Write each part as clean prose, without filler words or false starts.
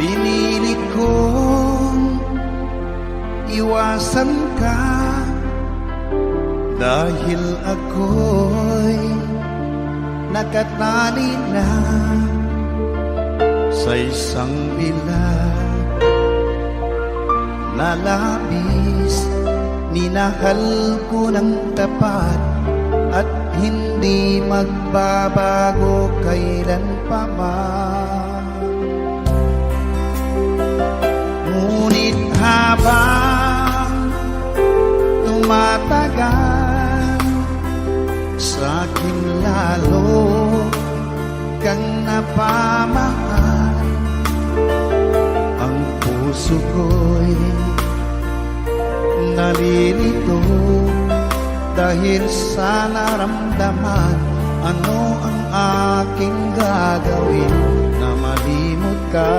Pinilit kong iwasan ka dahil ako'y nakatali na sa isang bilag na labis. Minahal ko ng tapat at hindi magbabago kailan pa man. Ngunit habang tumatagal, sa'kin lalo kang napamahal. Ang puso ko'y nalilito dahil sa naramdaman. Ano ang aking gagawin na malimot ka?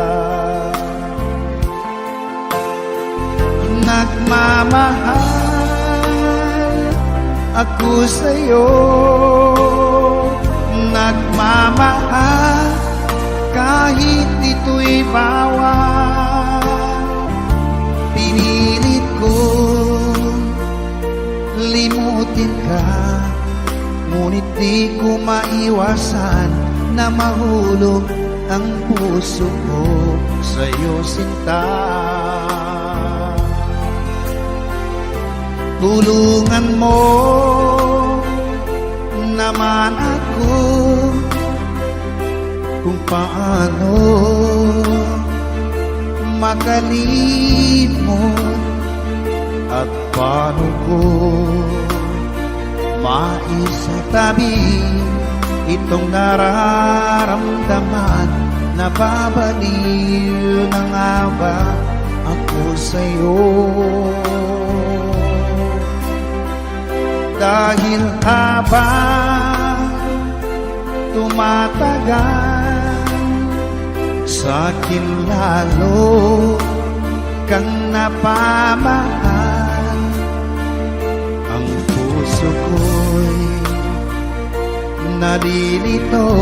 Nagmamahal ako sa'yo, nagmamahal kahit ito'y bawal. Pinilit ko limutin ka, ngunit di ko maiwasan na mahulog ang puso ko sa'yo, sinta. Tulungan mo naman ako kung paano makalimot at paano ko maisatabi itong nararamdaman. Nababaliw na nga ba ako sa'yo? Dahil habang tumatagal, sa'kin lalo kang napamahal. Ang puso ko'y nalilito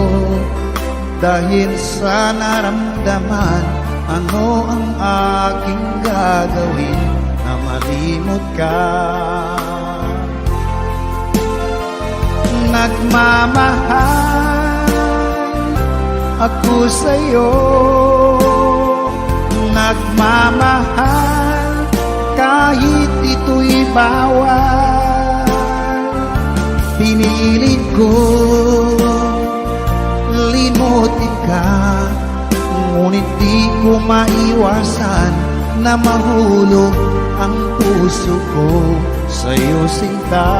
dahil sa naramdaman. Ano ang aking gagawin na malimot ka? Nagmamahal ako sa'yo, nagmamahal kahit ito'y bawal. Pinilit ko limutin ka, ngunit di ko maiwasan na mahulog ang puso ko sa'yo, sinta.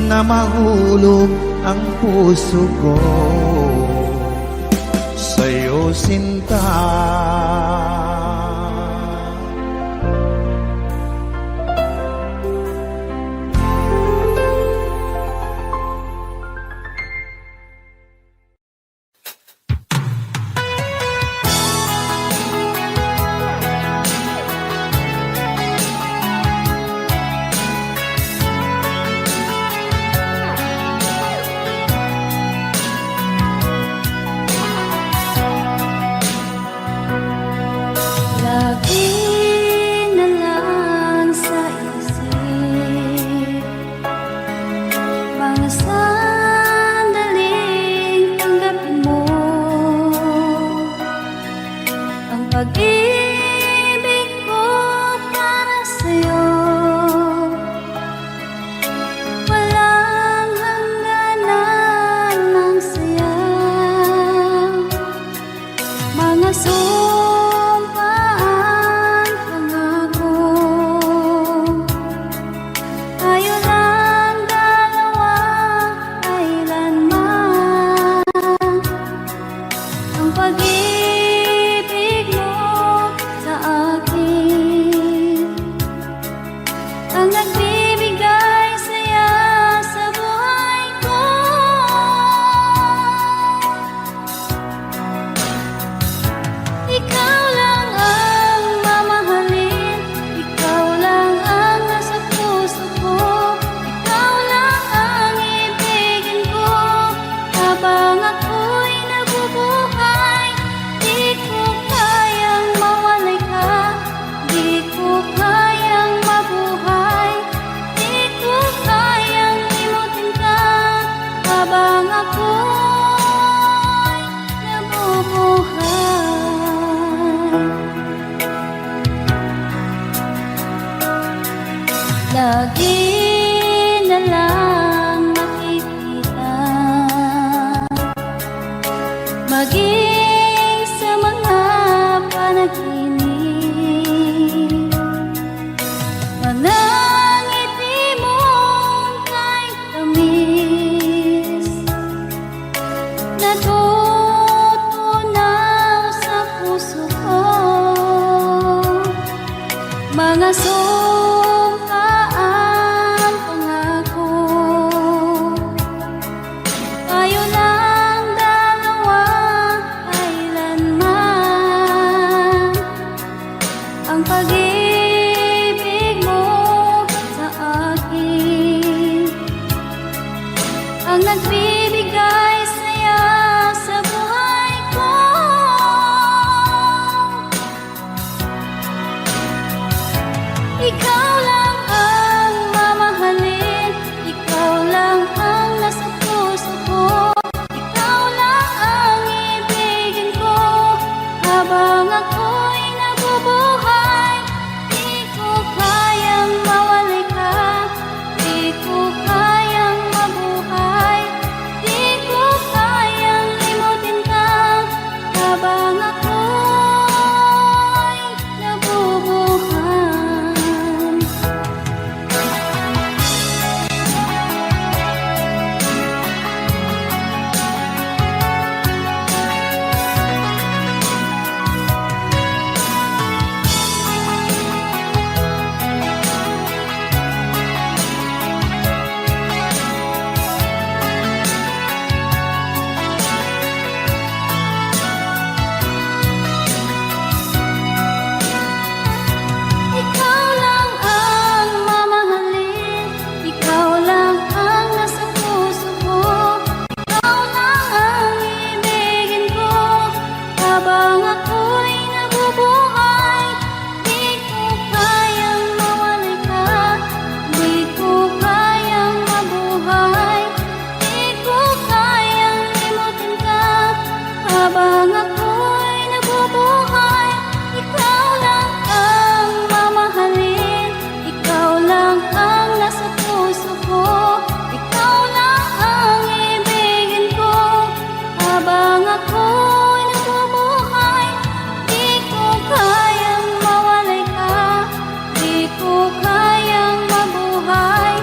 Na mahulog ang puso ko sa'yo, sinta. maging sa mga panaginip. Manangiti mong kay tamis, natutunaw sa puso ko. Mga sumkaang pangako, tayo lang dalawa kailanman. Ang pag-ibig mo sa akin ang nagbibigay saya sa buhay ko. Ikaw lang ang mamahalin, ikaw lang ang nasa puso ko. Ikaw lang ang ibigin ko habang ako'y nabubuhay. Di ko kayang mawalay ka, di ko kayang mabuhay, di ko kayang limutin ka habang ako'y nabubuhay. Ikaw lang ang mamahalin, ikaw lang ang nasa puso ko. Ikaw lang ang ibigin ko habang ako'y nabubuhay. Di ko kayang mawalay ka, di ko kayang mabuhay, di ko kayang limutin ka habang ako'y nabubuhay. Ikaw lang ang mamahalin, ikaw lang ang nasa puso ko. Ikaw lang ang ibigin ko habang ako'y nabubuhay. Di ko kayang mawalay ka, di ko kayang mabuhay,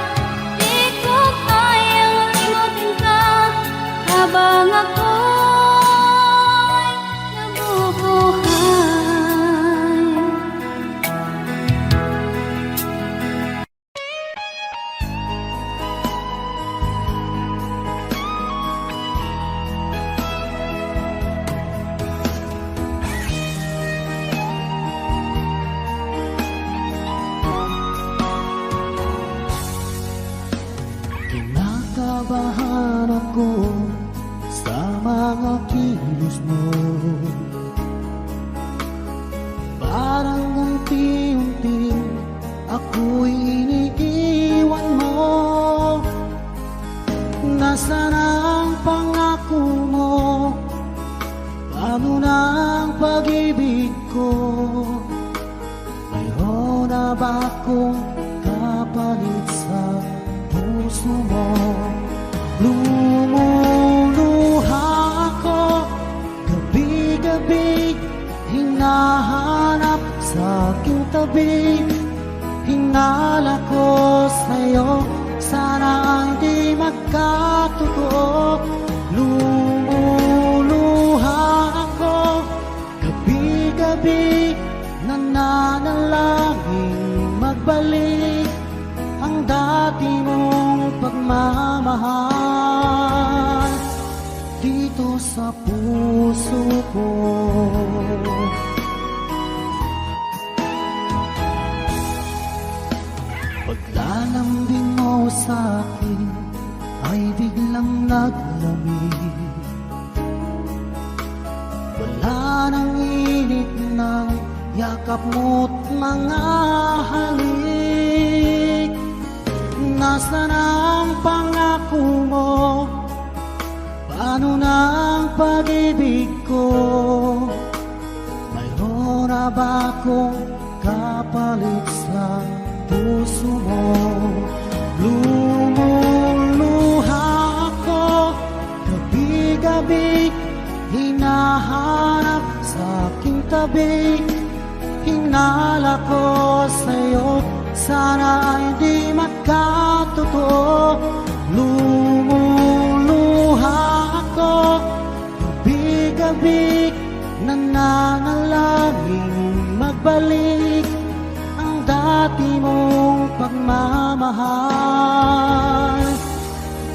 di ko kayang limutin ka habang ako'y nabubuhay. Kinakabahan ako sa mga kilos mo. Parang unti-unti ako'y iniiwan mo. Nasaan ang pangako mo? Paano na ang pag-ibig ko? Mayroon na ba akong kapalit sa puso mo? Lumuluha ako gabi-gabi, hinahanap sa aking tabi. Hinala ko sa'yo, sana hindi magkatotoo. Lumuluha ako gabi-gabi, nananalangin magbalik ang dati mong pagmamahal dito sa puso ko. Paglalambing mo sa akin ay biglang naglamig. Wala nang init ng yakap mo't mga halik. Nasaan ang pangako mo? Paano na ang pag-ibig ko? Mayroon na ba akong kapalit sa puso mo? Lumuluha ako gabi-gabi, hinahanap sa aking tabi. Hinala ko sa'yo, sana ay di magkatotoo. Lumuluha ako, gabi-gabi, nananalangin magbalik ang dati mong pagmamahal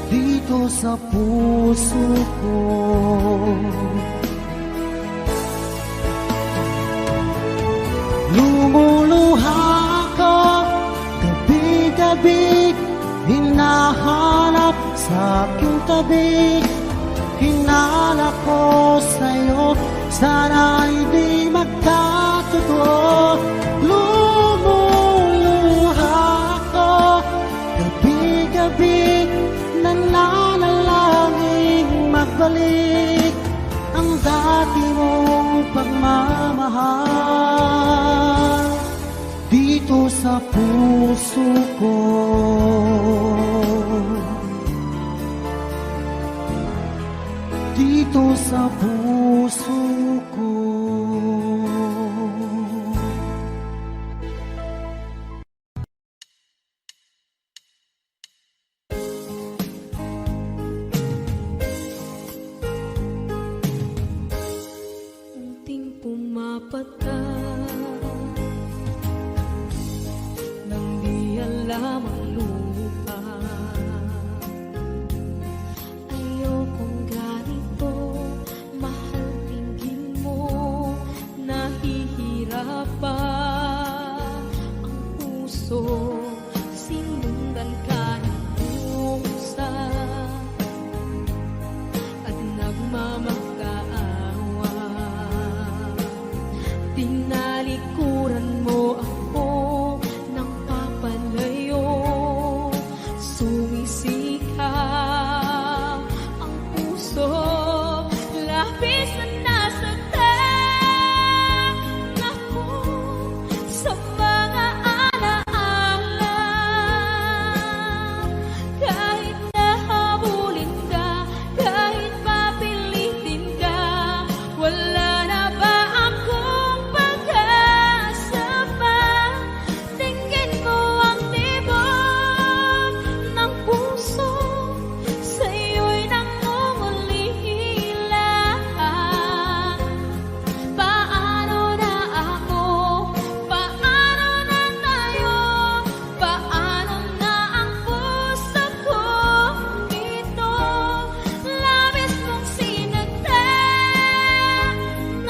dito sa puso ko. Lumuluha ako, gabi-gabi, hinahanap sa aking tabi. Hinala ko sa'yo, sana ay di magkatotoo. Lumuluha ako, gabi-gabi, nananalangin magbalik ang dati mong pagmamahal dito sa puso ko. Dito sa puso ko. Unting pumapata nang di alam ang lupa. Ayokong ganito, mahal tingin mo, nahihirapan ang puso. Sinundan ka ng pusa at nagmamakaawa. Tinalikuran mo ako ng papalayo, sumisikap ang puso, labis na nasaktan ako sa mga alaala. Kahit nahabulin ka, kahit papilitin ka, wala na ba akong pag-asa pa? Tingin mo ang tibok ng puso, sa'yo'y nangungulila. Paano na ako? Paano na tayo? Paano na ang puso ko ito? Labis mong sinagtan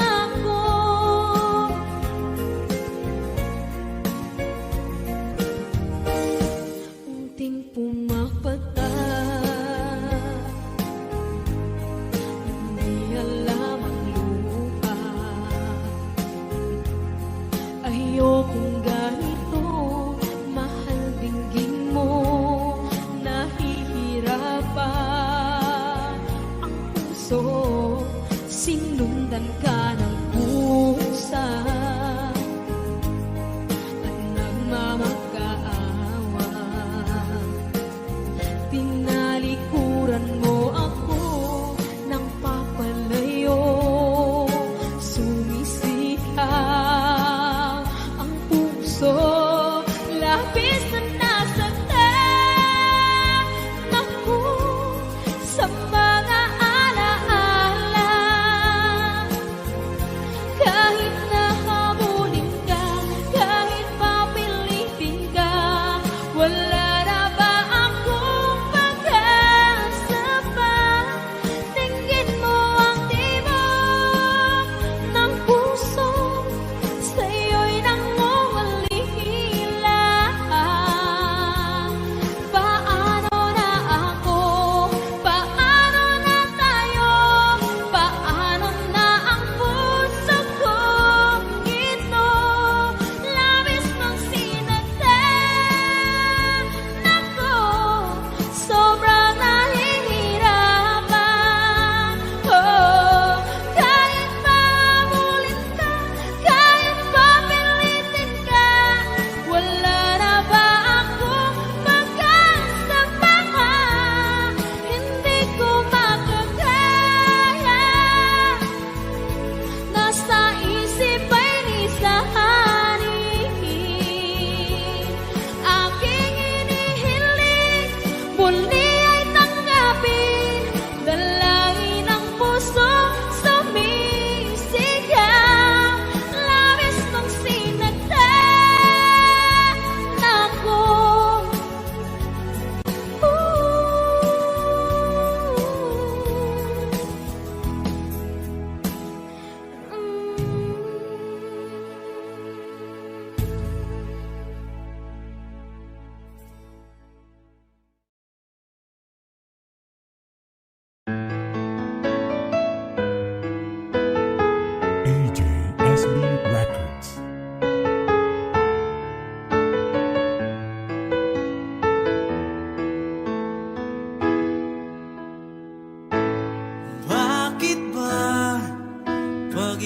ako. Unting pumapata, hindi alam ang lupa. Ayokong ganito, mahal dinggin mo, nahihirapan ang puso. Sinundan ka ng pusa at nagmamakaawa. Tinalikuran mo ako ng papalayo, sumisikap ang puso, labis na nasaktan ako sa mga alaala.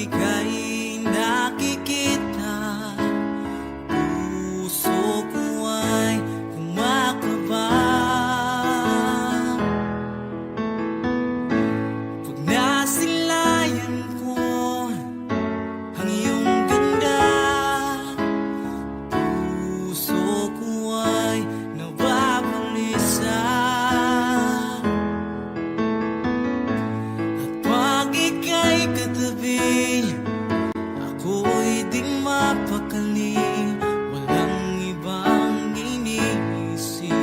ika'y nakikita, puso ko ay kumakaba. Pag nasilayan ko ang iyong ganda, puso ko ay nababalisa. At pag ika'y katabi, ako'y di mapakali. Walang ibang iniisip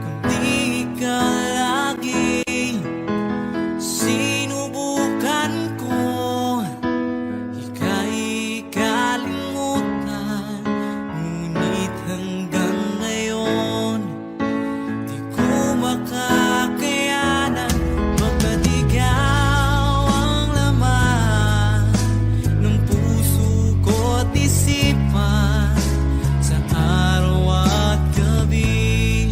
kundi ikaw lagi. Sinubukan ko ika'y kalimutan, ngunit hanggang ngayon di ko makakayanan. Pagkat ikaw ang laman ng puso ko't isipan, sa araw at gabi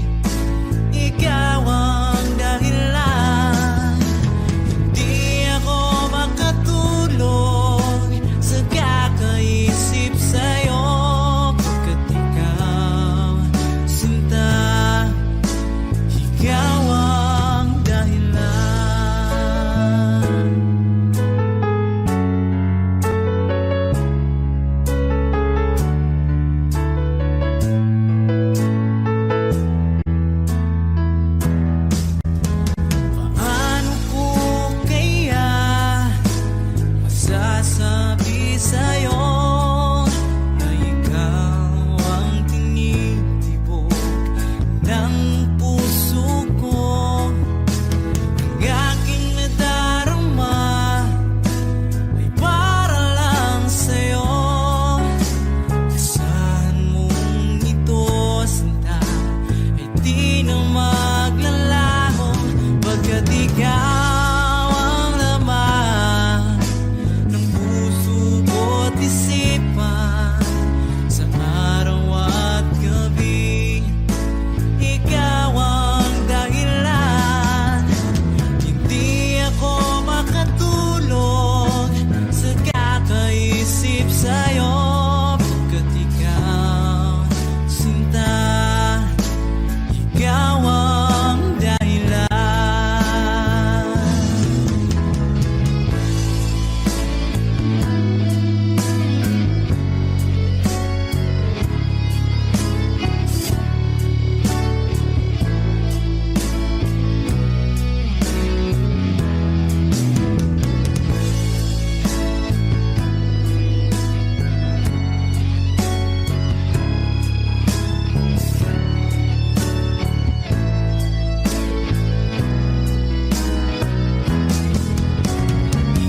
ikaw ang dahilan. Di ako makatulog sa kakaisip sa'yo, pagkat ikaw, sinta, ikaw ang dahilan. Paano ko kaya masasabi sa'yo na ikaw ang tinitibok ng puso ko? Ang aking nadarama ay para lang sa'yo. Asahan mong ito, sinta, ay di na maglalaho, pagkat ikaw ang laman ng puso ko't isipan, sa araw at gabi ikaw ang dahilan. Hindi ako makatulog sa kakaisip sa'yo, pagkat ikaw, sinta, ikaw ang dahilan.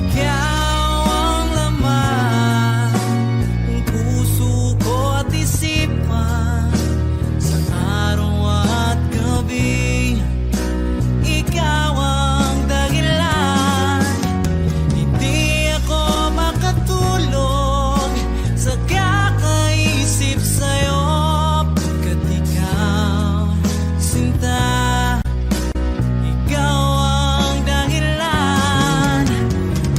Ikaw ang laman ng puso ko't isipan, sa araw at gabi ikaw ang dahilan. Hindi ako makatulog sa kakaisip sa'yo, pagkat ikaw, sinta, ikaw ang dahilan.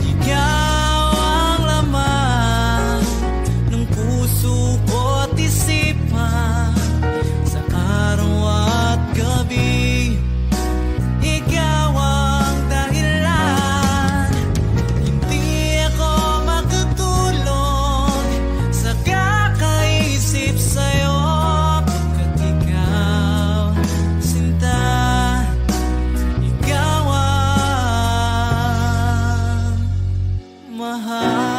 Ikaw ang laman ng puso ko't isipan, sa araw at gabi ikaw ang dahilan. Hindi ako makatulog sa kakaisip sa'yo, pagkat ikaw, sinta, ikaw ang mahal.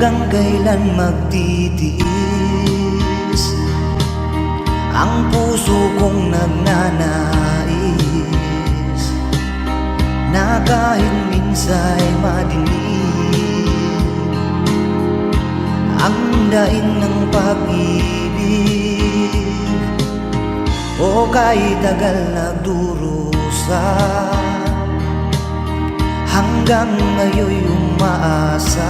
Hanggang kailan magtitiis ang puso kong nagnanais na kahit minsa'y madilim ang daing ng pag-ibig, o kahit tagal nagdurusa, hanggang ngayon'y umaasa.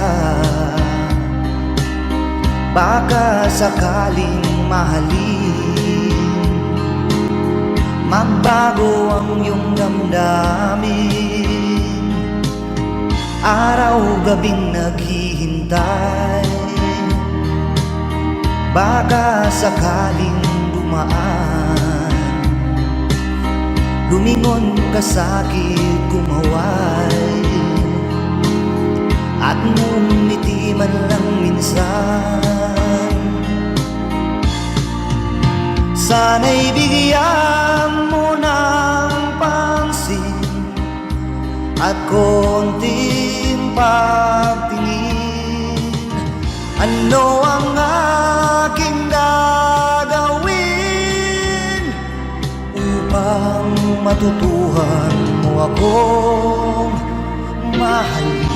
Baka sakaling mahalin, magbago ang iyong damdamin. Araw-gabing naghihintay, baka sakaling dumaan, lumingon ka sa'kin, kumaway, at ngumiti man lang minsan. Sana'y bigyan mo ng pansin at konting pagtingin. Ano ang aking gagawin upang matutuhan mo akong mahalin?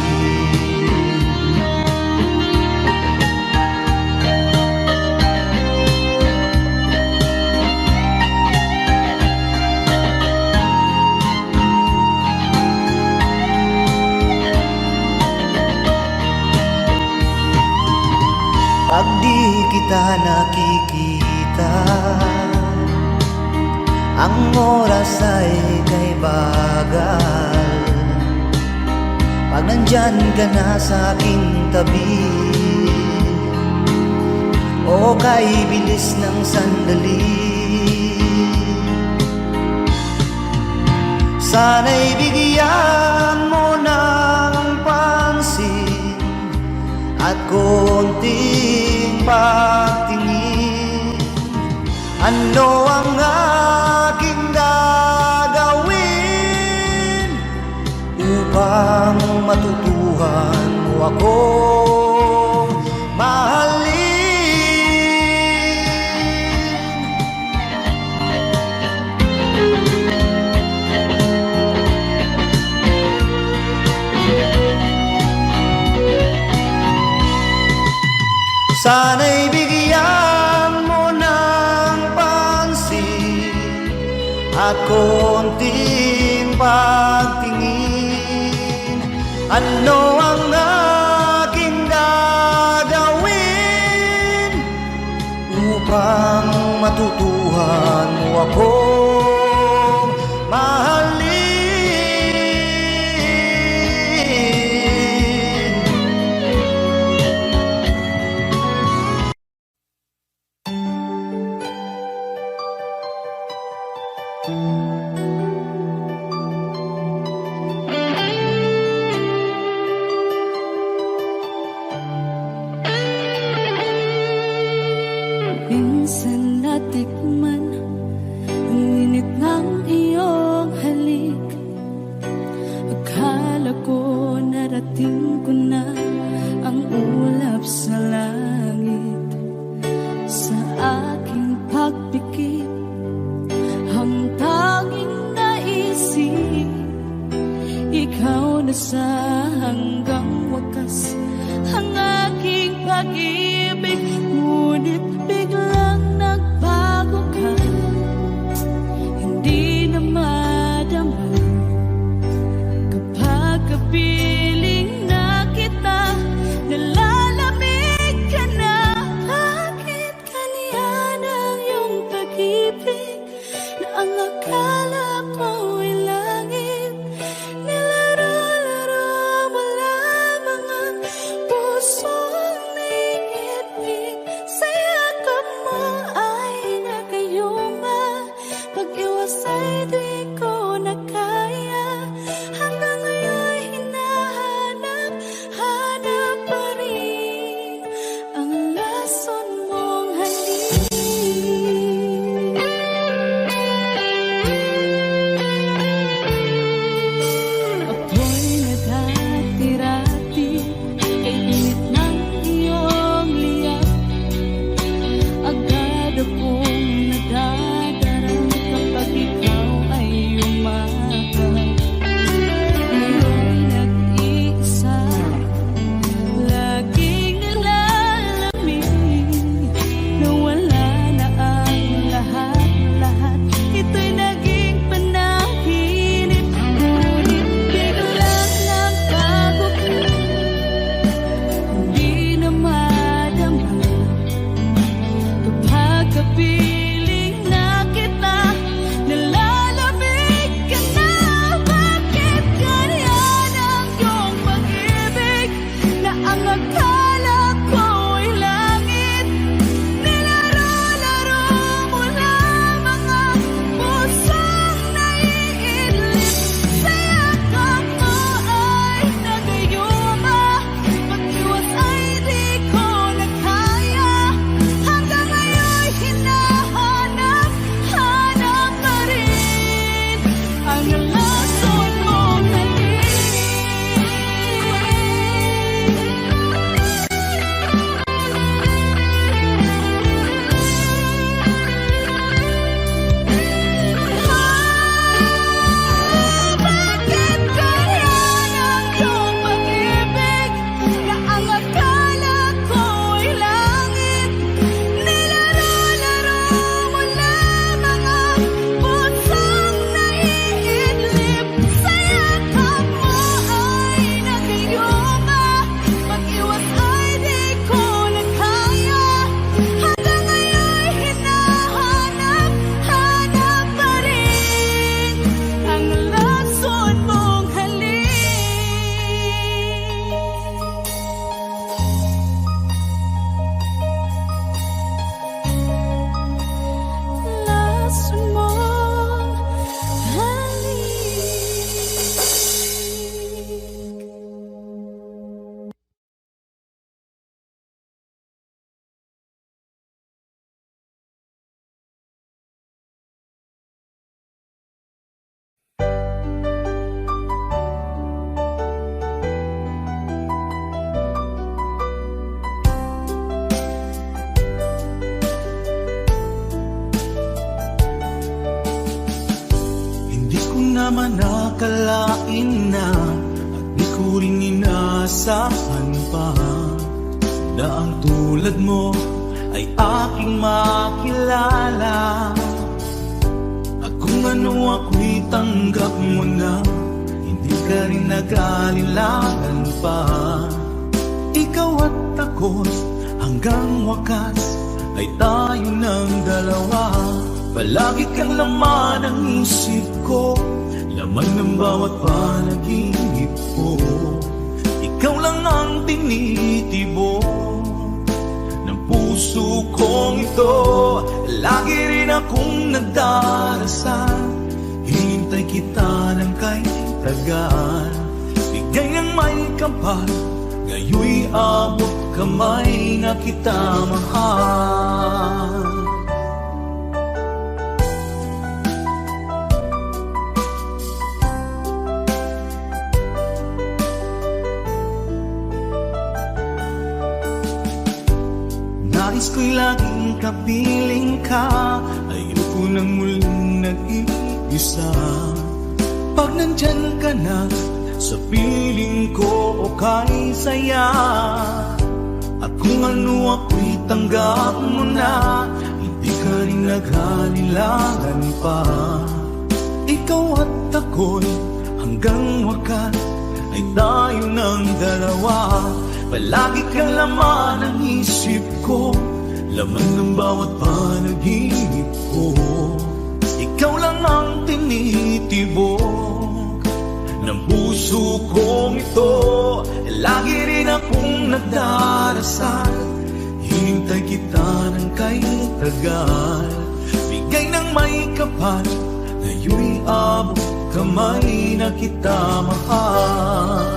Pag di kita nakikita, ang oras ay kay bagal. Pag nandyan ka na sa aking tabi, o kay bilis ng sandali, sana'y bigyan mo ng pansin at konting pagtingin. Ano ang aking gagawin upang matutuhan mo akong mahalin? Sana'y bigyan mo ng pansin at konting pagtingin. Ano ang aking gagawin upang matutuhan mo akong mahalin? Minsan natikman ang init ng iyong halik. Akala ko narating ko na ang ulap sa langit. Sa aking pagpikit, ang tanging naisip, ikaw na sa hanggang wakas ang aking pag-ibig. Ngunit biglang nagbago ka, hindi na madama kapag kapiling na kita. Nalalamig ka na, bakit ganyan ang iyong pag-ibig na ang akala ko ay langit? Nilaro-laro mo lamang ang pusong naigit-igit. Saya ko akalain na at di ko rin inasahan pa na ang tulad mo ay aking makilala. At kung ano ako'y tanggap mo na, hindi ka rin nag-alilangan pa. Ikaw at ako'y hanggang wakas ay tayo ng dalawa. Palagi kang laman ng isip ko, laman ng bawat panaginip ko. Ikaw lang ang tinitibok ng puso kong ito. Lagi rin akong nagdarasal, hinintay kita ng kay tagal. Bigay ng may kapal, ngayoy abot kamay na kita mahal. Nais ko'y laging kapiling ka, ayoko nang muling nag-iisa. Pag nandyan ka na, sa piling ko okay saya. At kung ano ako'y tanggap mo na, hindi ka rin naghalilangan pa. Ikaw at ako'y hanggang wakas ay tayo ng dalawa. Palagi kang laman ng isip ko, laman ng bawat panaginip ko. Ikaw lang ang tinitibok ng puso kong ito. Lagi rin akong nagdarasal, hinintay kita ng kay tagal. Bigay ng may kapal, ngayoy abot kamay na kita mahal.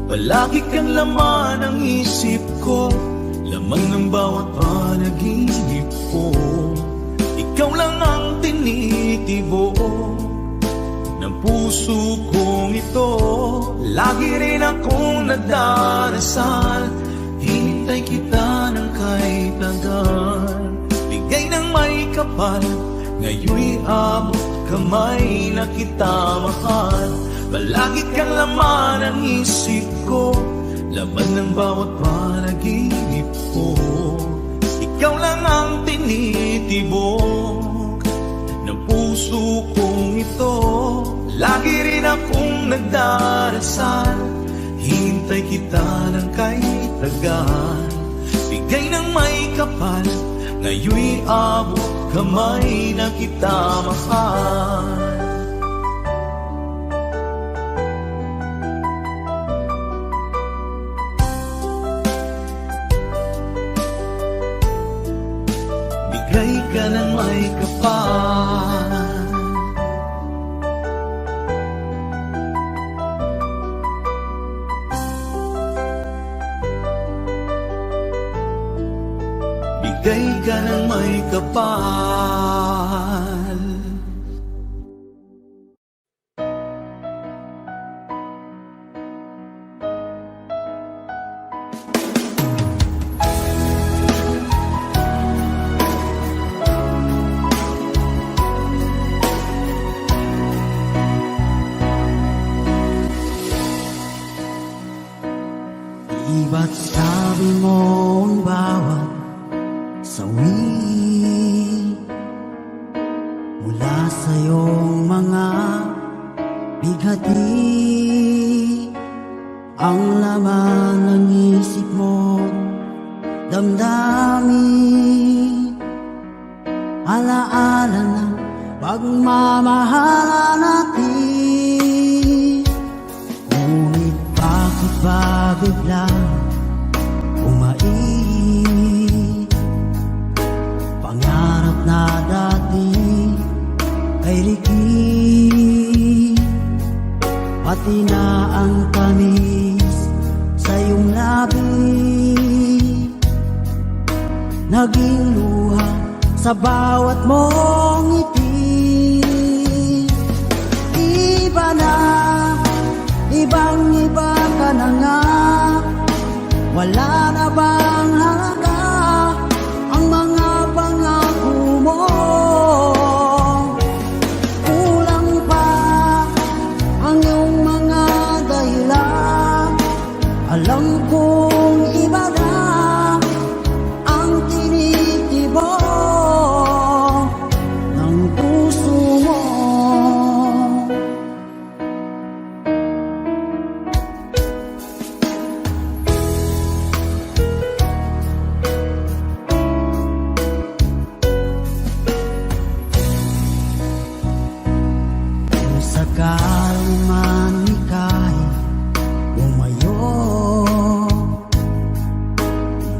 Palagi kang laman ng isip ko, laman ng bawat panaginip ko. Ikaw lang ang tinitibok ng puso kong ito. Lagi rin akong nagdarasal, hinintay kita ng kay tagal. Bigay ng may kapal, ngayoy abot kamay na kita mahal. Palagi kang laman ng isip ko, laman ng bawat panaginip ko. Ikaw lang ang tinitibok ng puso kong ito. Lagi rin akong nagdarasal, hintay kita ng kay tagal. Bigay ng may kapal, ngayoy abot kamay na kita mahal. Bigay ka ng may kapal, bigay ka ng may kapal. Iba't sabi mo ang bawat sawi mula sa iyong mga bighati. Ang laman ng isip mo, damdamin, alaala ng pagmamahalan natin. Ngunit bakit ba biglang umait? Pangarap na dati ay likid, pati na ang tamis sa iyong labi, naging luha sa bawat mong ngiti. Iba na ibang iba ka na nga. Wala na bang halaga ang mga pangako mo? Kulang pa ang iyong mga dahilan. Alam kong iba na ang tinitibok ng puso mo. Kung sakali man ika'y umayo,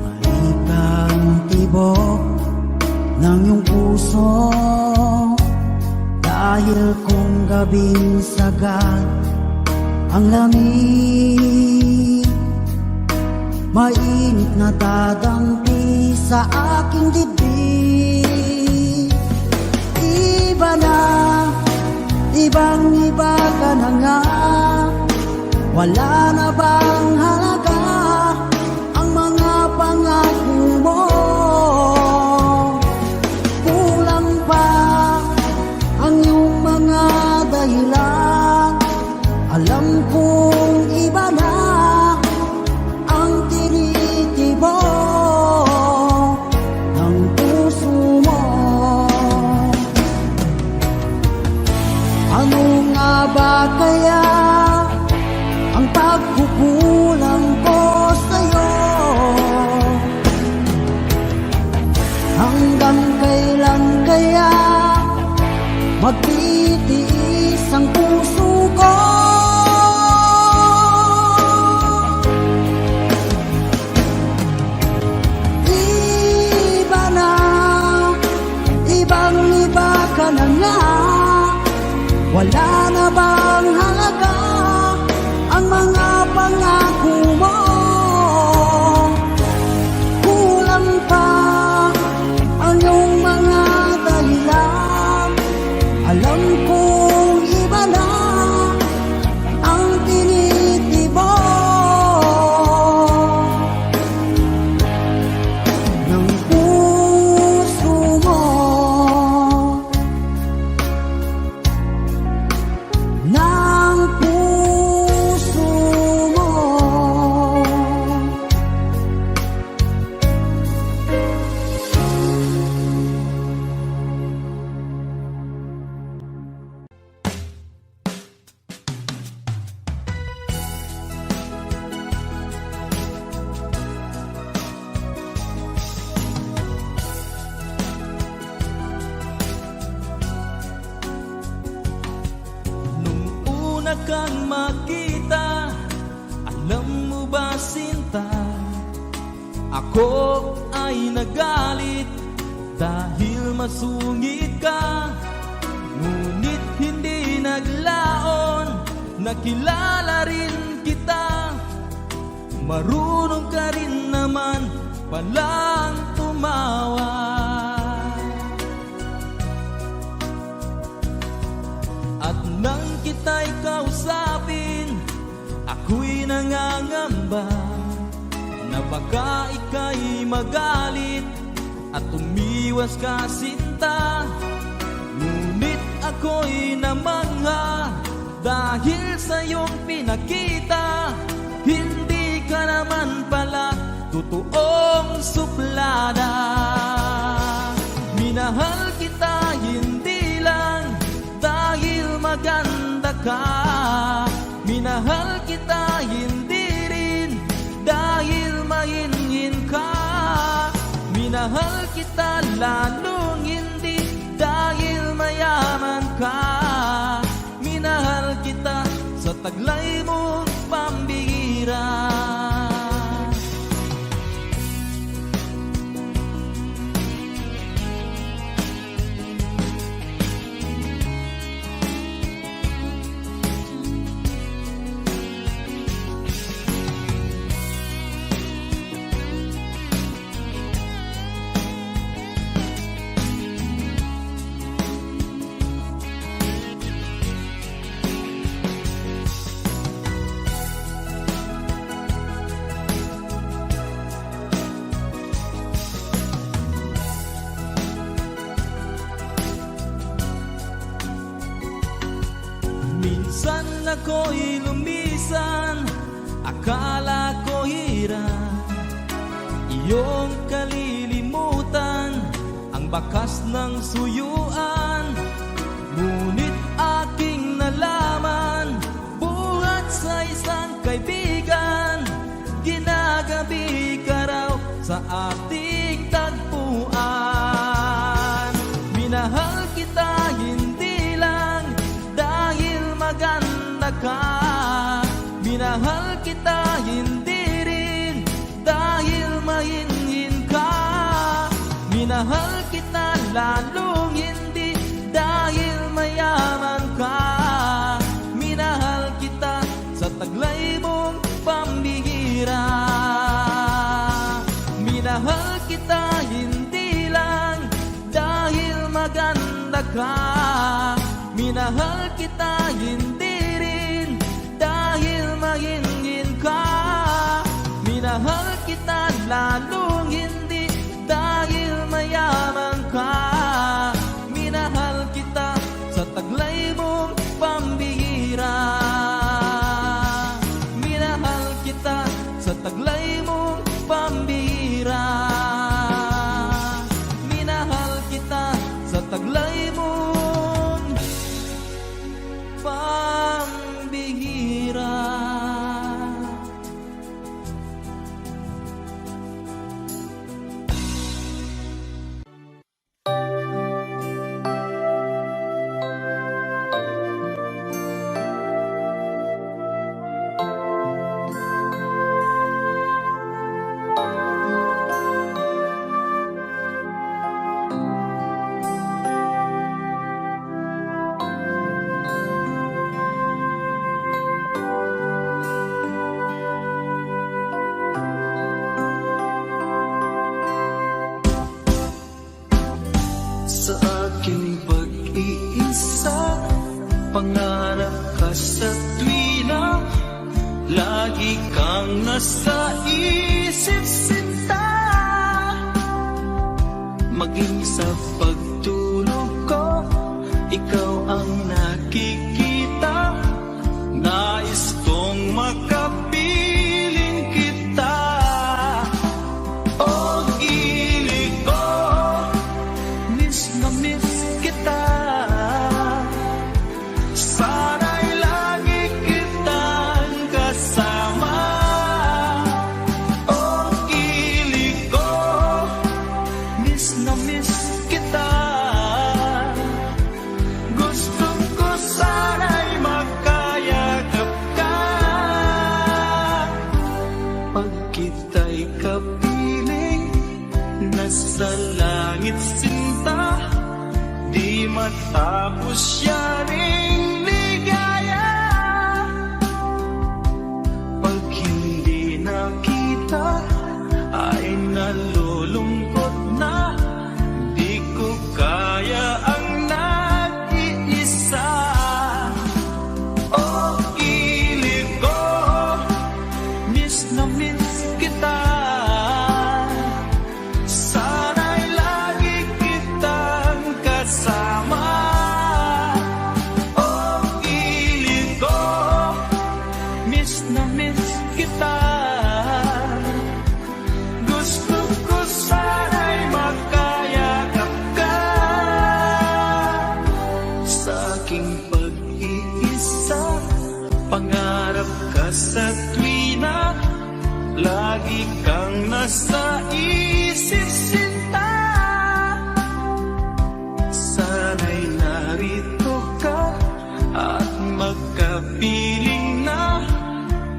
malikang tibok ng iyong puso. Dahil kung gabing sagad ang lamig, mainit na dadampi sa aking dibdib. Iba na, ibang iba ka na nga. Wala na bang halaga ang mga pangako mo? Kulang pa ang iyong mga dahilan. Alam kong iba na ang tinitibok ng puso mo. Ano nga ba kaya ang pagkukulang ko sa'yo? Hanggang kailan kaya magtitiis ang puso ko? Iba na, ibang iba ka na nga. Wala na bang halaga ang mga pangako mo? Kulang pa ang iyong mga dahilan. Alam kong iba na ang tinitibok ng puso mo. Ng puso mo. Nung una kang makita, alam mo ba sinta, ako ay nagalit dahil masungit ka. Ngunit hindi naglaon, nakilala rin kita. Marunong ka rin naman palang tumawa. At nang kita'y kausapin, ako'y nangangamba na baka ika'y magalit at umiwas ka sinta. Ngunit ako'y namangha dahil sa iyong pinakita, hindi ka naman pala totoong suplada. Minahal kita hindi lang dahil maganda ka, minahal kita hindi rin dahil mahinhin ka. Minahal kita lalong hindi dahil mayaman ka. Minahal kita sa taglay mong pambihira. ako'y lumisan, akala ko hirap iyong kalilimutan ang bakas ng suyuan. Ngunit aking nalaman, buhat sa isang kaibigan, ginagabi ka raw sa ating tagpuan. Minahal kita hindi lang dahil maganda ka, minahal kita hindi rin dahil mahinhin ka, minahal kita lalong hindi dahil mayaman ka, minahal kita sa taglay mong pambihira. Minahal kita hindi lang dahil maganda ka, minahal kita hindi rin dahil mahinhin ka, minahal kita lalong hindi dahil mayaman ka, minahal kita sa taglay mong pambihira. Minahal kita sa taglay mong pambihira. Minahal kita sa taglay mong pambihira. Sa aking pag-iisa, pangarap ka sa tuwina, lagi kang nasa isip sinta. Maging sa pagtulog ko, ikaw ang nakikita. Nais kong makapiling kita. Oh, gilig ko, miss na miss kita. Sana'y lagi kitang kasama. Oh, gilig ko, miss na miss kita. Gusto ko sana'y magkayakap ka. Pag kita'y kapiling, nasa langit sinta, di matapos yaring ligaya. Pag hindi nakita, ay nalulungkot na, di ko kaya ang nag-iisa. Oh, gilig ko, miss na miss kita. Sana'y lagi kitang kasama. Oh, gilig ko, miss na miss kita. Gusto ko sana'y magkayakap ka. Sa aking pag-iisa, pangarap ka sa tuwina, lagi kang nasa isip sinta. Sana'y narito ka at magkapiling na,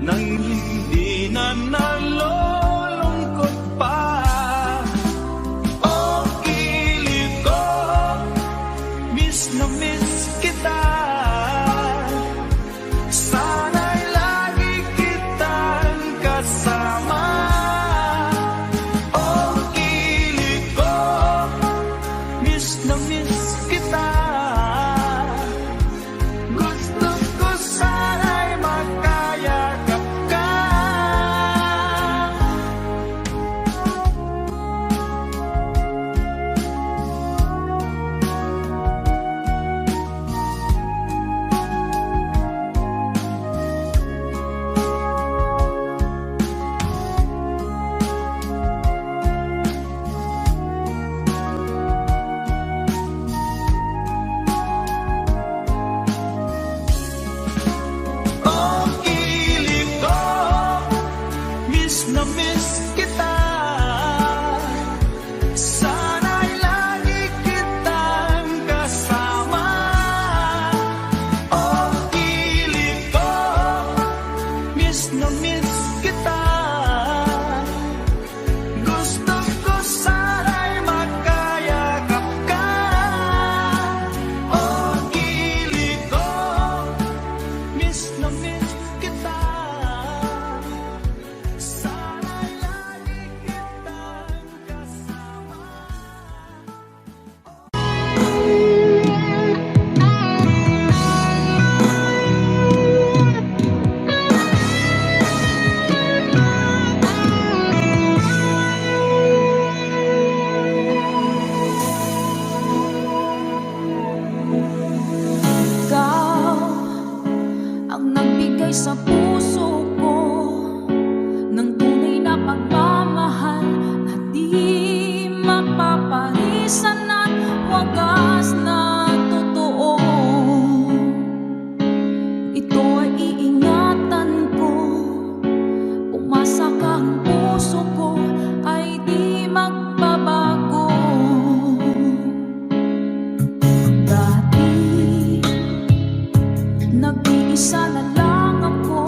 nang hindi na nalulungkot pa. Oh, gilig ko, miss na miss kita. Sana'y lagi kitang kasama. Oh, gilig ko, miss na miss kita. Gusto ko sana'y magkayakap ka. na miss kita. Sana'y lagi kitang kasama. Oh, kilig ko, miss na miss kita. Gusto ko sana'y magkayakap ka. Oh, kilig ko, miss na miss kita. Sana'y lagi kitang kasama. Ikaw ang nagbigay sa puso ko ng tunay na pagmamahal na di mapaparisan at wagas na totoo. Ito ay iingatan ko, umasa ka ang puso ko ay di magbabago. Dati nag-iisa na lang ako,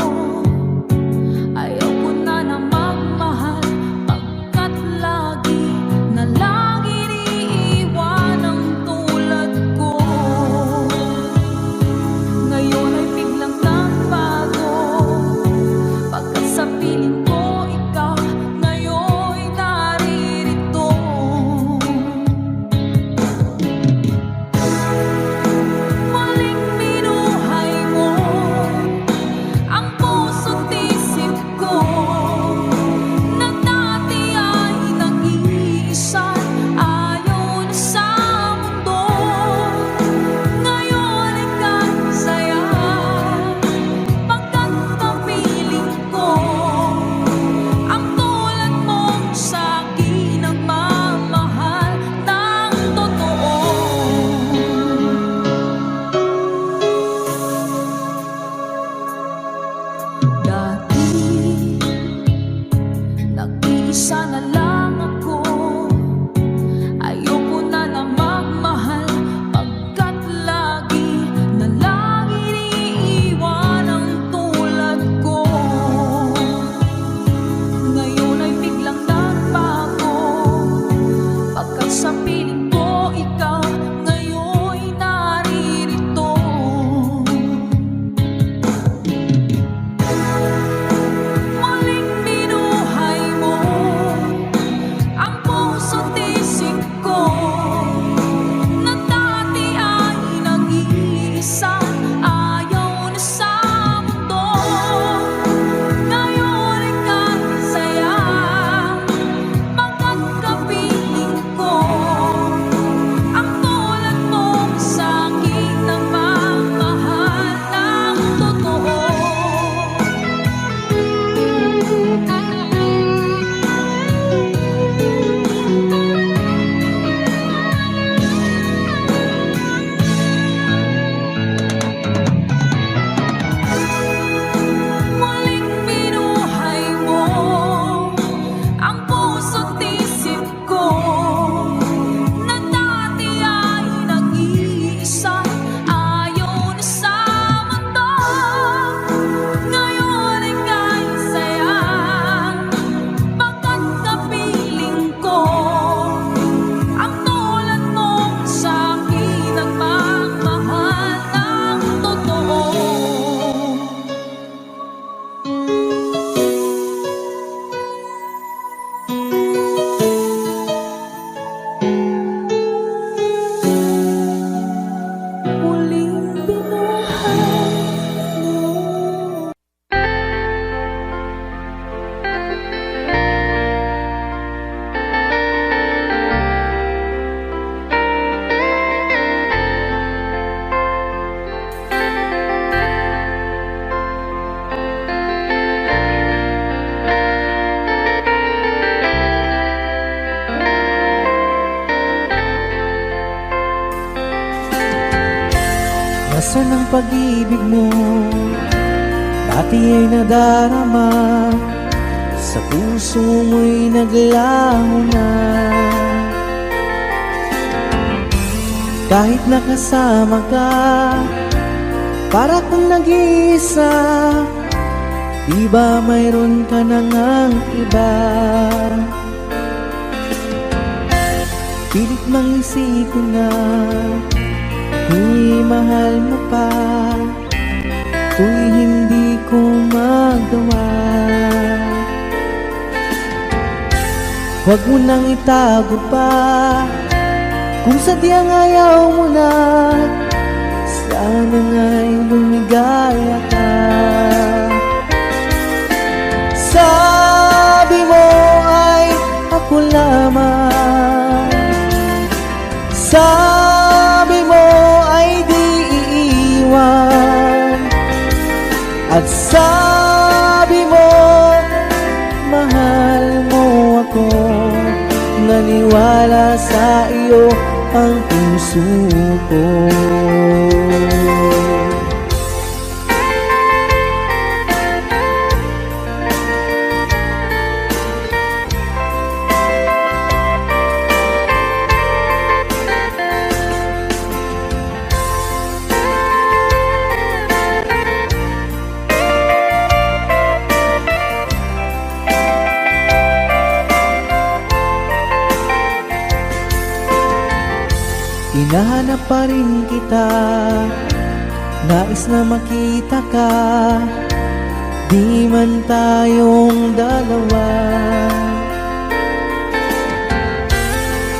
ayaw ko na na magmahal, pagkat lagi na lang iniiwan ang tulad ko. Ngayon ay biglang nagbago, pagkat sa piling ko ikaw ngayon'y naririto. Muling binuhay mo ang puso't isip ko, na dati ay nag-iisa, ayaw na sa mundo. Ngayon ay kasaya, pagkat kapiling ko ang tulad mong sa'kin ang mamahal ng totoo. Dati nag-iisa na lang ako, ayoko na na magmahal, pagkat lagi na lang iniiwan ang tulad ko. Ngayon ay biglang nagbago, pagkat sa piling ko ikaw ngayon'y naririto. Muling binuhay mo ang puso't isip ko, na dati ay nag-iisa, ayaw na sa mundo. Ngayon ay kasaya, pagkat kapiling ko ang tulad mong sa'kin ang mamahal ng totoo. Muling binuhay mo ang puso't isip ko, na dati ay nag-iisa, ayaw na sa mundo. Ngayon ay kasaya, pagkat kapiling ko ang tulad mong sa'kin ang mamahal ng totoo. Muling binuhay mo. Nasaan ang pag-ibig mo? Dati ay nadarama sa puso mo'y naglaho na. Kahit nakasama ka, para kang nag-iisa, di ba mayroon ka na ngang iba? Pilit mang isipin na kung mahal mo pa, kung hindi ko magawa. Huwag mo nang itago pa, kung sadyang ayaw mo na, sana nga'y lumigaya ka. Sabi mo ay ako lamang, sabi mo ay di iiwan, at sabi mo mahal mo ako. Naniwala sa iyo ang puso ko. Hinahanap pa rin kita, nais na makita ka, di man tayong dalawa.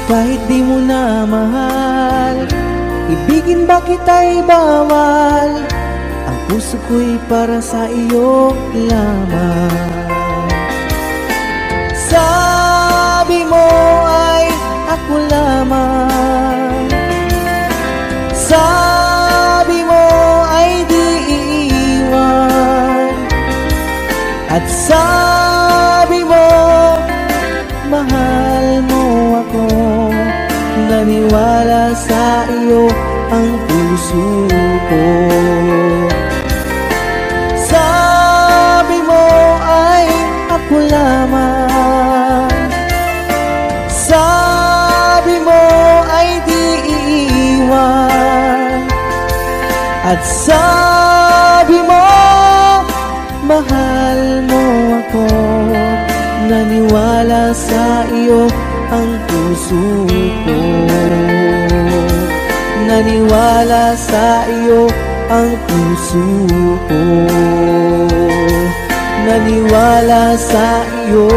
Kahit di mo na mahal, ibigin ba kita'y bawal? Ang puso ko'y para sa iyo lamang. Sabi mo ay ako lamang, sabi mo ay di iiwan, at sabi mo mahal mo ako. Naniwala sa iyo ang puso ko. Sabi mo ay ako lamang, sabi mo ay di iiwan, at sabi mo mahal mo ako. Naniwala sa iyo ang puso ko. Naniwala sa iyo ang puso ko. Naniwala sa iyo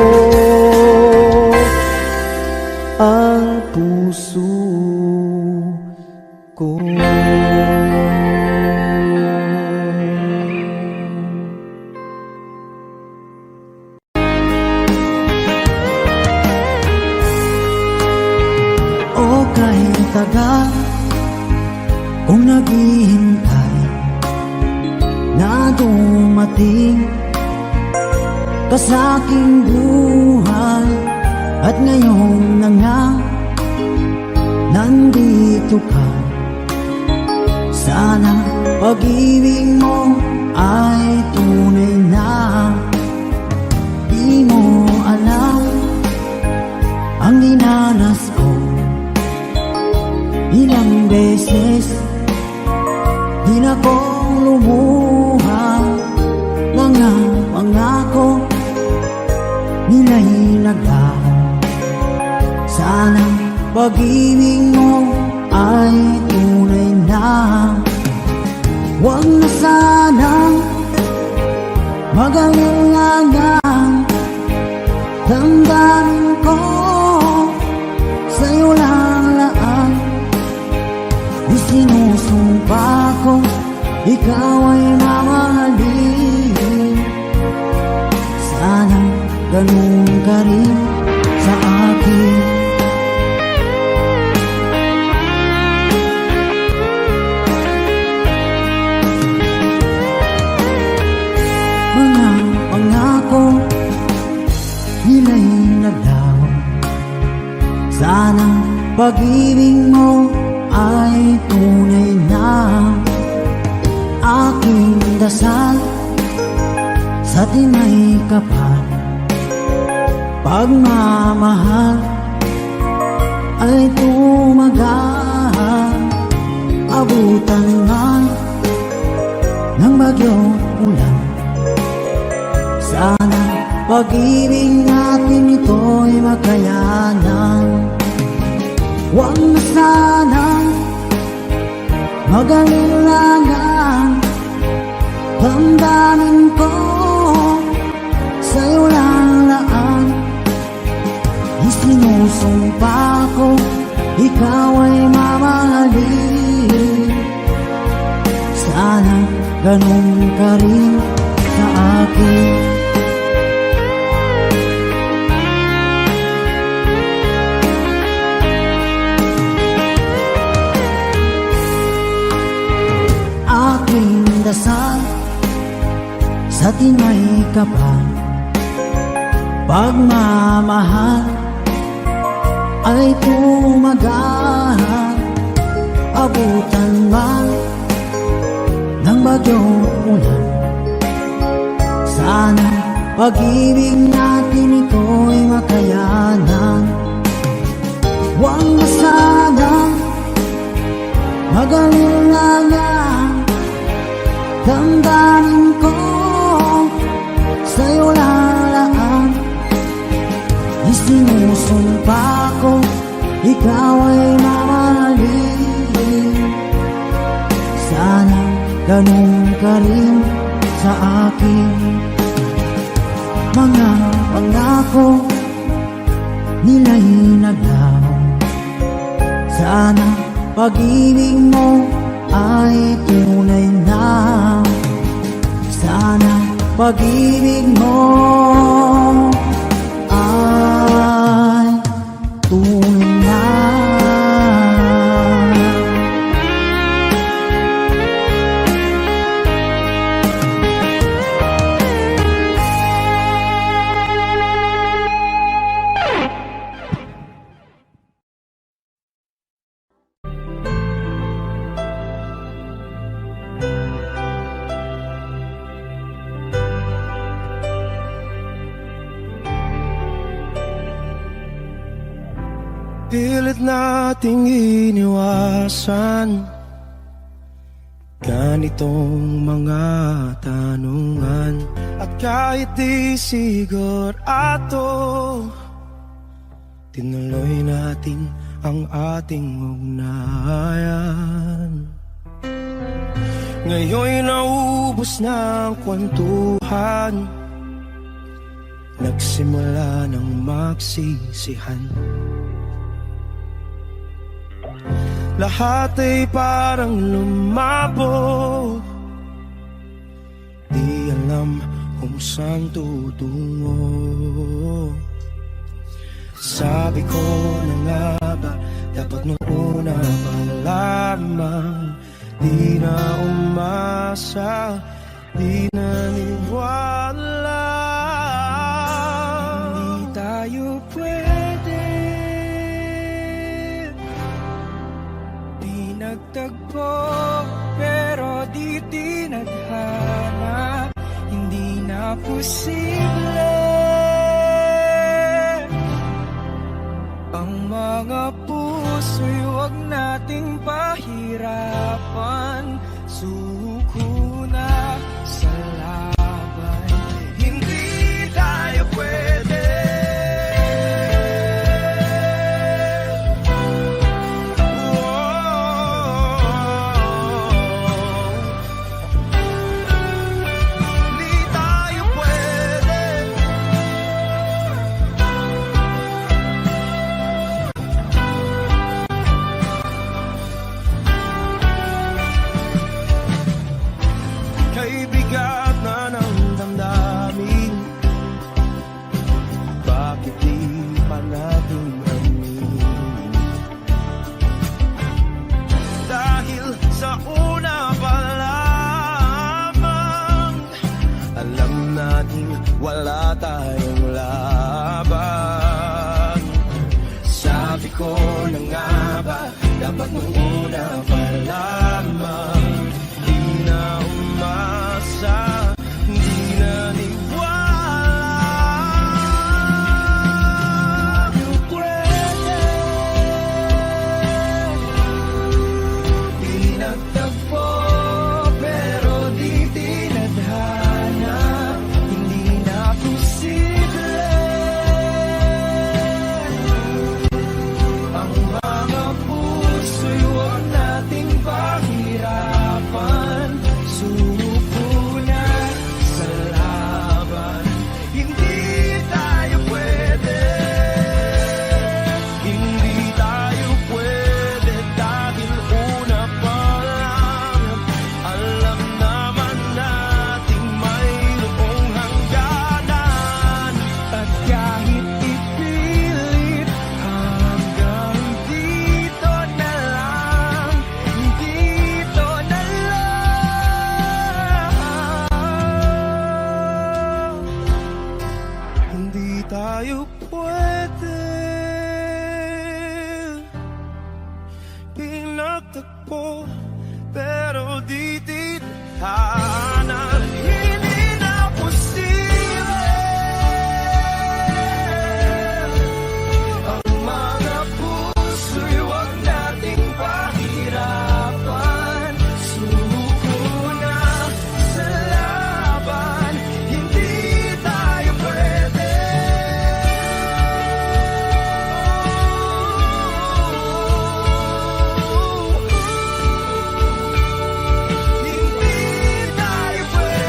ang puso ko. O kahit tagal kung naghihintay na dumating ka sa aking buhay, at ngayon na nga nandito ka. Sana pag-ibig mo ay tunay na. Di mo alam ang dinanas ko, ilang beses di na kong lumuha. Mga pangako nila'y naglaho. Sana pag-ibig mo ay tunay na. Huwag na sanang mag-alangang, damdamin ko sa'yo lang laan. Di sinusumpa ko ikaw ay mamahalin. Sana ganun ka rin sa akin. Mga pangako nila'y naglaho. Sana pag-ibig mo ay tunay na. Aking dasal sa tinay kapal, Pagmamahal ay tumagal, abutan man ng bagyong ulan. Sana pag-ibig natin ito'y makayanan. Huwag na sanang mag-alilangan. Damdamin ko sa'yo lang laan. Isinusumpa ko, ikaw ay mamahalin. Sana ganun ka rin sa akin. Aking dasal sa tinay kapal, pagmamahal ay tumagal, abutan man ng bagyong ulan. Sana pag-ibig natin ito'y makayanan. Huwag na sanang mag-alilangan. Damdamin ko sa'yo lalaan. Isinusumpa ko, ikaw ay mamahalin. Sana ganun ka rin sa akin. Mga pangako nila'y naglaho. Sana pag-ibig mo ay tunay na. Sana pag-ibig mo ay tunay na. Pilit nating iniwasan ganitong mga tanungan. At kahit di sigurado, tinuloy natin ang ating ugnayan. Ngayon'y naubos na ang kwentuhan, nagsimula ng magsisihan. Lahat ay parang lumabo, di alam kung saan tutungo. Sabi ko na nga ba, dapat nung una pa lamang, di na umasa, di naniwala. Hindi tayo pwede, di nagtagpo, pero di tinadhana. Hindi na posible ang mga puso'y huwag nating pahirapan. Suko na sa laban, hindi tayo pwede. Hindi tayo pwede. tayo pwede pinagtagpo, pero di tithanan. Hindi na posible ang mga puso'y huwag nating pahirapan. Suko na sa laban, hindi tayo pwede. Hindi tayo pwede.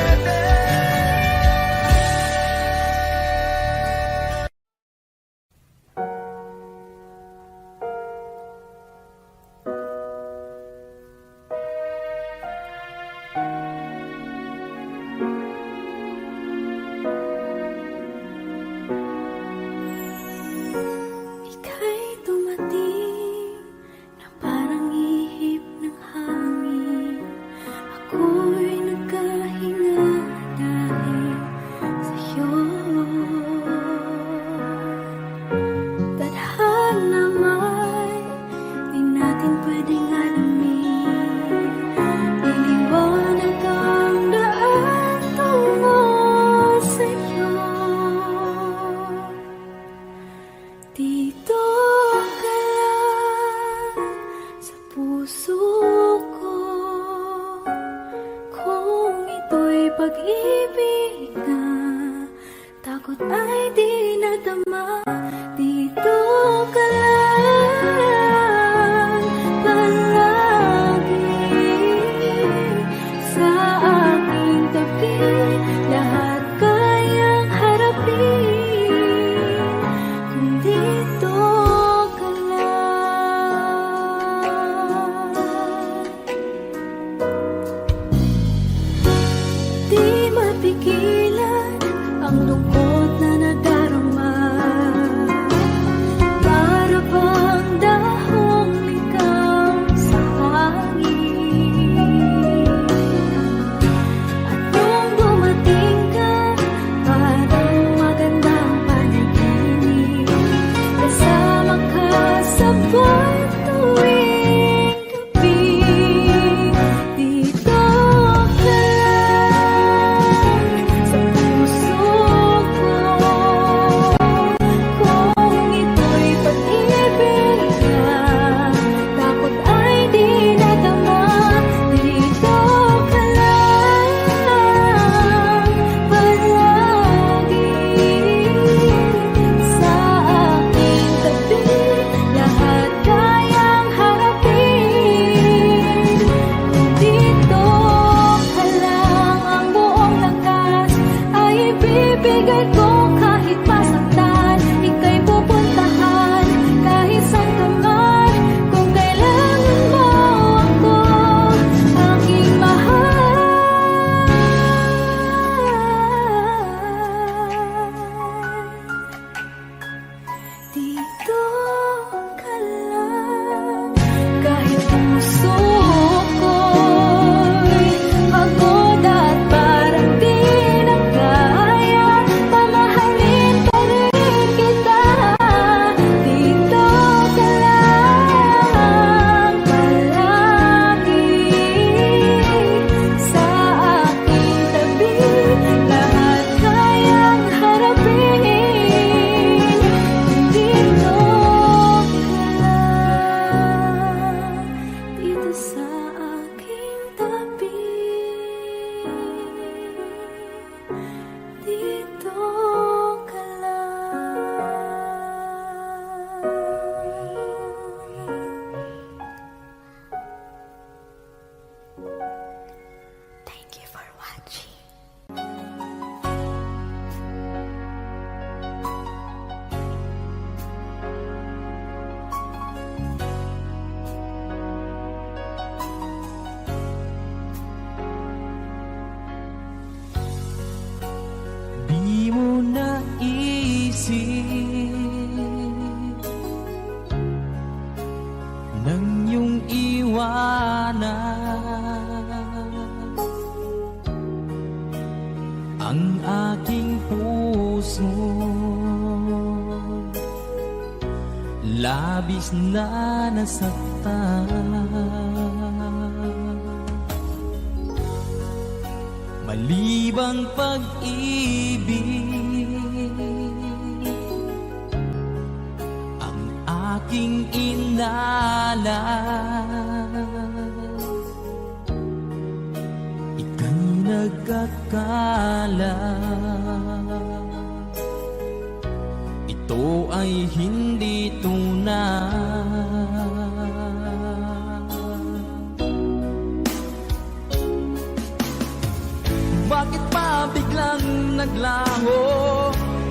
labis na nasaktan. Malibang pag-ibig ang aking inalas, ika'y nagkakala. Ito ay hindi tunay. Bakit pa biglang naglaho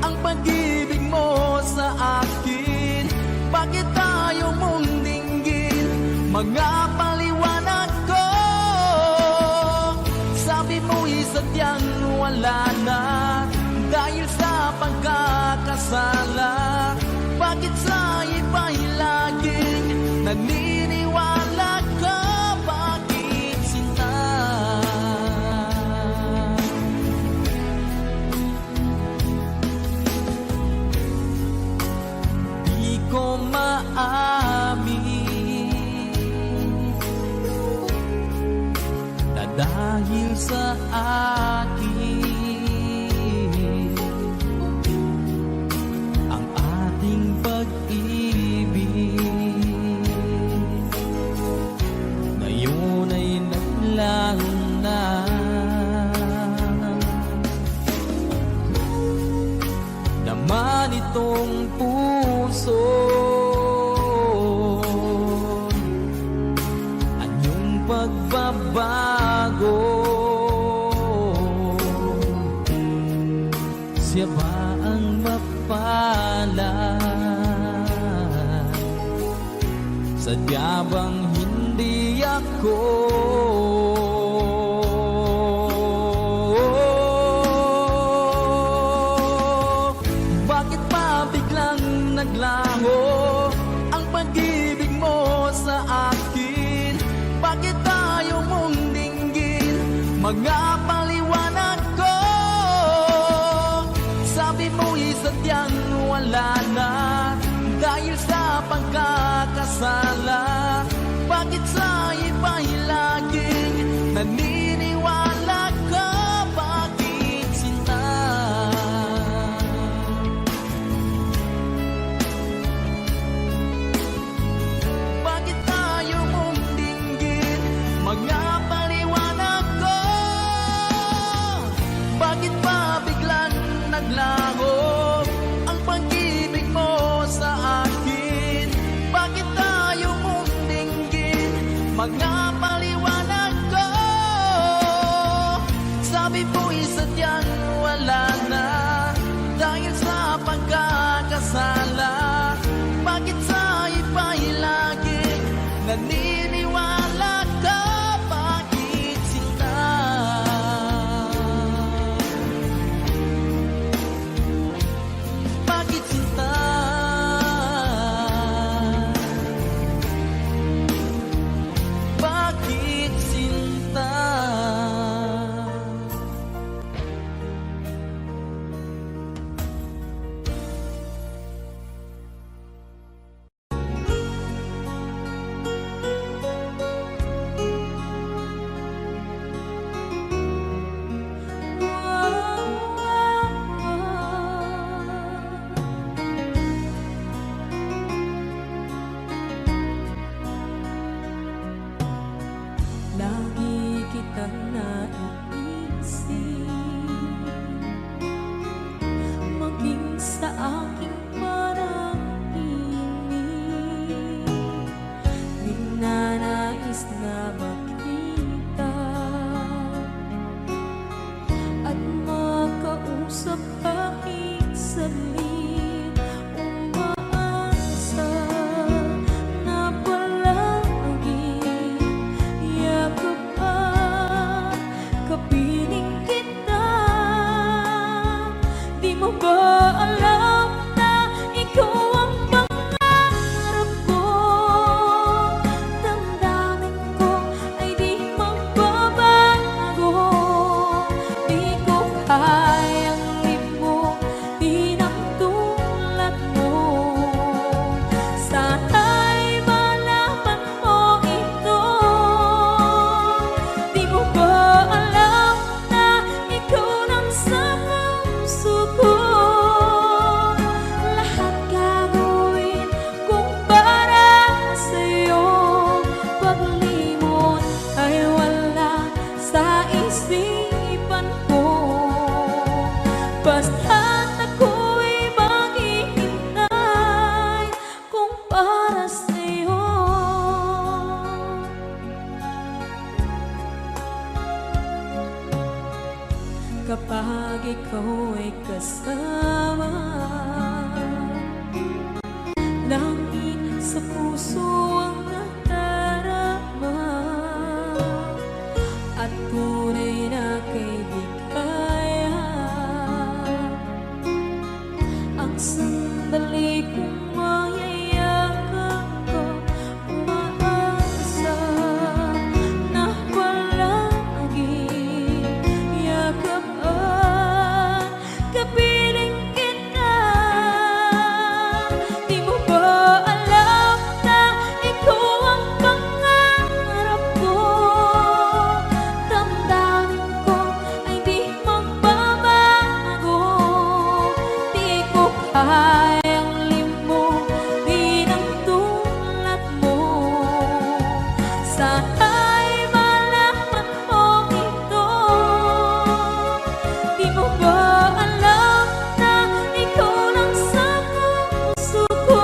ang pag-ibig mo sa akin? Bakit tayo mong dinggin mga paliwanag ko? Sabi mo'y sadyang wala na dahil sa pagkakasala. Bakit sa iba'y laging naniniwala ka? Bakit sinta? Di ko maamin na dahil sa akin ang ating pag-ibig ngayon ay naglaho na. Naman itong puso anyong pagbabago, siya ba ang mapalad? Sadya bang hindi ako? Bakit pa biglang naglaho ang pag-ibig mo sa akin? Bakit tayo mong dinggin mga paliwanag ko? Sabi mo'y sadyang wala na dahil sa pagkakasala. Bakit sa iba'y laging naniniwala ka? Bakit sinta? Bakit tayo mong dinggin mga paliwanag ko? Bakit pa biglang naglaho ang pag-ibig mo sa akin? Bakit tayo mong dinggin mga paliwanag ko? Sabi mo'y sadyang wala na dahil sa pagkakasala. Bakit sa iba'y laging naniniwala ka? Bakit sinta? Bakit sinta? Bakit sinta? Sandali kong mayayakap ka, umaasa na palaging yakap at kapiling kita. Di mo ba alam na ikaw ang pangarap ko? Damdamin ko ay di magbabago. Di ko kayang limutin ang tulad mo. Sana'y malaman mo ito. Di mo ba alam na ikaw lang sa puso ko?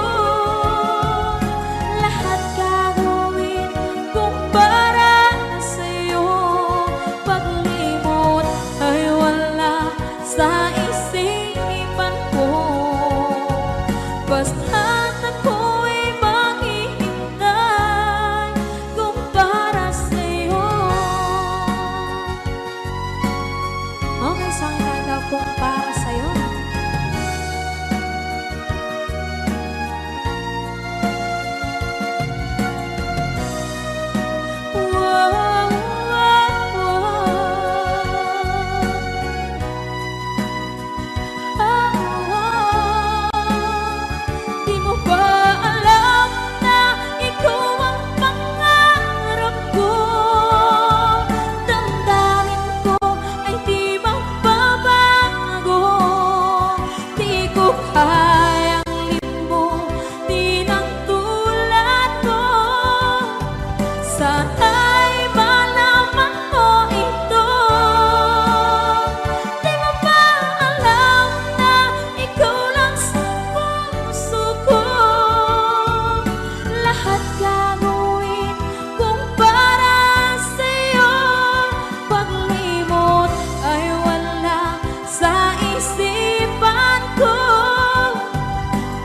Lahat gagawin kung para sa'yo. Paglimot ay wala sa isipan ko. Basta't ako'y maghihintay kung para sa'yo. Okay, saan kanta kung para sa'yo? Di mo ba alam na ikaw ang pangarap ko? Damdamin ko ay di magbabago. Di ko kayang limutin ang tulad mo. Sana'y malaman mo ito. Di mo ba alam na ikaw lang sa puso ko? Lahat gagawin kung para sa'yo. Paglimot ay wala sa isipan ko.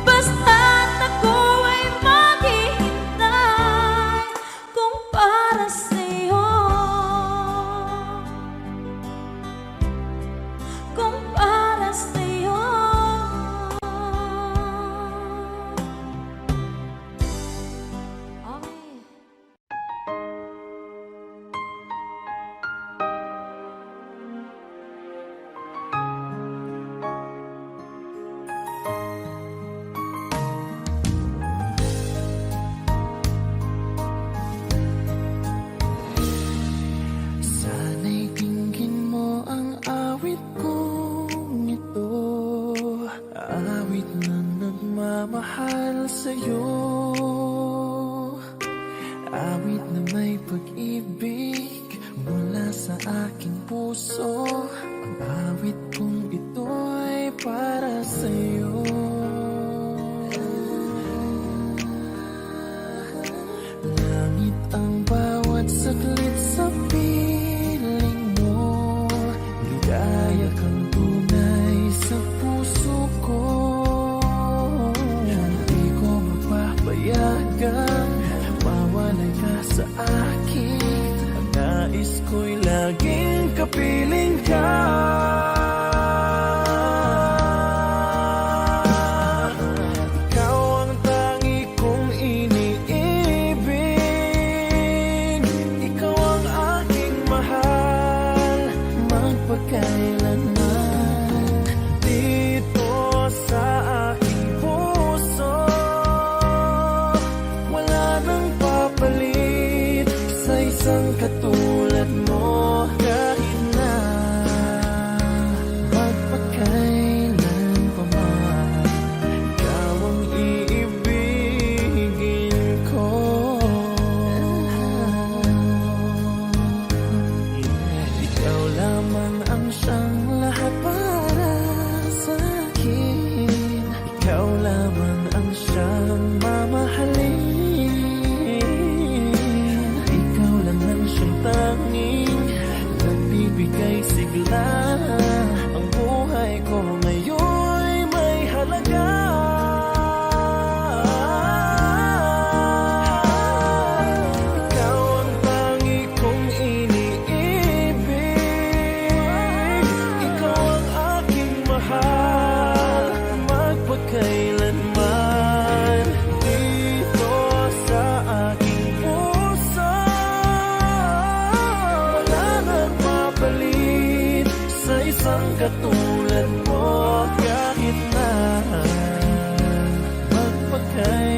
Basta't ako ay maghihintay kung para sa'yo. Kung para sa'yo. Okay. Sana'y dinggin mo ang awit kong ito, awit na nagmamahal sa'yo, awit na may pag-ibig mula sa aking puso. Ang awit kong ito'y para sa'yo. Langit ang bawat saglit sa piling mo. Ligaya kang tunay sa puso ko. Hindi ko mapapayagan mawalay ka sa akin. Ang nais ko'y laging kapiling ka. walang katulad mo kahit na magpakailanman.